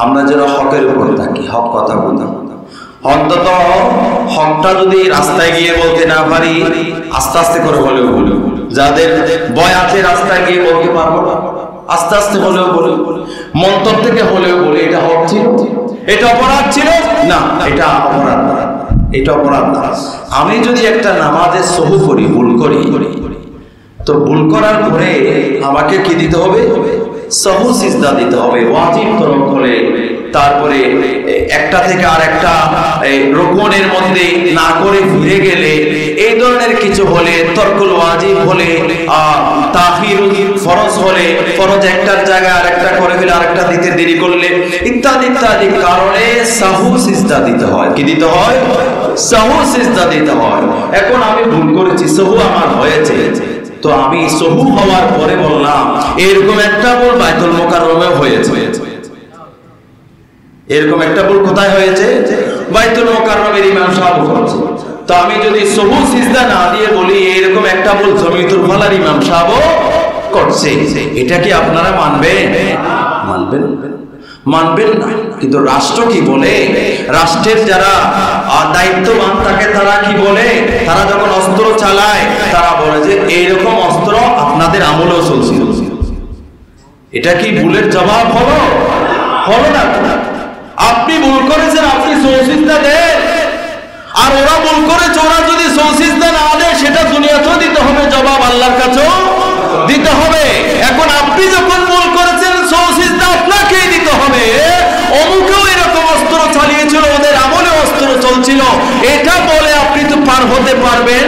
আমরা যেন হকের উপর থাকি, হক কথা বলি। অন্তত হকটা যদি রাস্তায় গিয়ে বলতে না পারি, আস্তে আস্তে করে হলেও বলি। যাদের ভয় আছে রাস্তায় গিয়ে বলতে পারবো না, আস্তে আস্তে হলেও বলি, মন্তর থেকে হলেও বলি এটা হক ছিল, এটা অপরাধ ছিল না, এটা অপরাধ না, এটা অপরাধ না। আমি যদি একটা নামাজে সহু করি, ভুল করি, তো ভুল করার পরে আমাকে কি দিতে হবে? সহু সিজদা দিতে হবে, ওয়াজিব তরক করে। তারপরে একটা থেকে আর একটা রুকুনের মধ্যে না করে ফিরে গেলে, এই ধরনের কিছু হলে, তরকুল ওয়াজিব হলে, তাখির ফরজ হলে, ফরজ একটার জায়গায় আরেকটা করে ফেলে আরেকটা দিতে দেরি করলে, ইত্যাদি ইত্যাদি কারণে সাহু সিজদা দিতে হয়। কি দিতে হয়? সাহু সিজদা দিতে হয়। এখন আমি ভুল করেছি, সাহু আমার হয়েছে, তো আমি সহু হওয়ার পরে বললাম এরকম একটা ভুল বাইতুল মুকাররমে হয়েছে। এরকম একটা ভুল কোথায় হয়েছে? বাইতুল মুকাররমের ইমাম সাহেব করছে। তো আমি যদি সহু সিজদা না দিয়ে বলি এরকম একটা ভুল জমিয়তুল ফালার ইমাম সাহেব করছে, এটা কি আপনারা মানবেন? মানবেন? মানবেন না। কিন্তু রাষ্ট্র কি বলে? রাষ্ট্রের যারা দায়িত্ববান থাকে তারা কি বলে? তারা যখন অস্ত্র চালায় তারা বলে যে এইরকম অস্ত্র আপনাদের আমলেও চলছিল। এটা কি ভুলের জবাব হলো? হলো না। আপনি ভুল করেছেন, আপনি সৌসিজদা দেন, আর ওরা ভুল করেছে, ওরা যদি সৌসিজদা না দেয় সেটা দুনিয়াতেও দিতে হবে জবাব, আল্লাহর কাছেও দিতে হবে। এখন আপনি যখন ভুল করেছেন সৌসিজদা আপনাকেই দিতে হবে। অমুকেও এরকম অস্ত্র চালিয়েছিল, ওদের আমলে অস্ত্র চলছিল, এটা বলে আপনি তো পার হতে পারবেন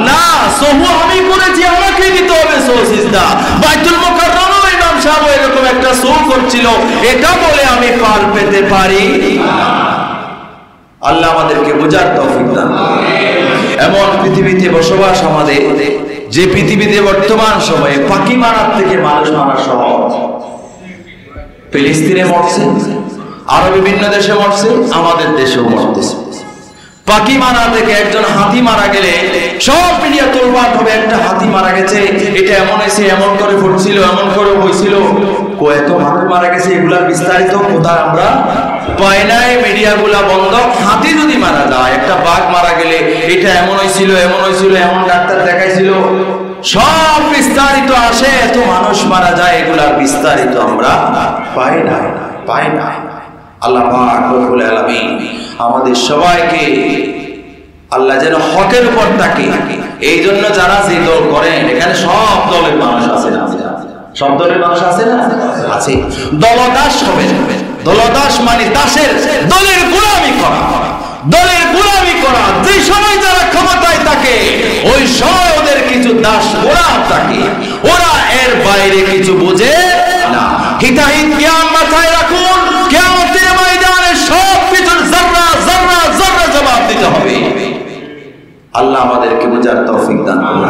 না। সহু আমি করেছি, আমাকেই দিতে হবে সৌসিজদা। বাইতুল মুকাররমে ইমাম সাহেব এরকম একটা সহু করছিল, এটা বলে আমি পার পেতে পারি না। আল্লাহ আমাদেরকে বোঝার তৌফিক দান করুন। এমন পৃথিবীতে বসবাস আমাদের, যে পৃথিবীতে বর্তমান সময়ে পাখি মারার থেকে মানুষ মারা সহজ। ফিলিস্তিনে মরছে, আরো বিভিন্ন দেশে মরছে, আমাদের দেশেও মরতেছে। পাখি মারা থেকে একজন হাতি মারা গেলে সব মিডিয়া তোলপাড় হবে, একটা হাতি মারা গেছে, এটা এমন হয়েছে, এমন করে ফুটছিল, এমন করে হয়েছিল, কত মানুষ মারা গেছে, এগুলার বিস্তারিত কোথায় আমরা পাই নাই। মিডিয়াগুলা বন্ধ। হাতি যদি মারা যায়, একটা বাঘ মারা গেলে এটা এমন হয়েছিল, এমন হয়েছিল, এমন ডাক্তার দেখাইছিল, সব বিস্তারিত আসে। এত মানুষ মারা যায়, এগুলার বিস্তারিত আমরা পাই না, পাই না। আল্লাহ পাক রব্বুল আলামিন আমাদের সবাইকে আল্লাহ যেন হকের উপর থাকে, এই জন্য যারা যে দল করেন, এখানে সব দলের মানুষ আছে না? সব দলের মানুষ আছে না? আছে। দলদাস হবে। দলদাস মানে দাসের, দলের গোলামি করা, দলের গোলামি করা। যে সময় যারা ক্ষমতায় থাকে ওই সময় ওদের কিছু দাস গোলাম থাকে, ওরা এর বাইরে কিছু বোঝে না। হিতাহিত জ্ঞান মাথায় রাখুন, কিয়ামতের ময়দানে সব কিছুর যারা যারা যারা জবাব দিতে হবে। আল্লাহ আমাদেরকে বোঝার তৌফিক দান করুন।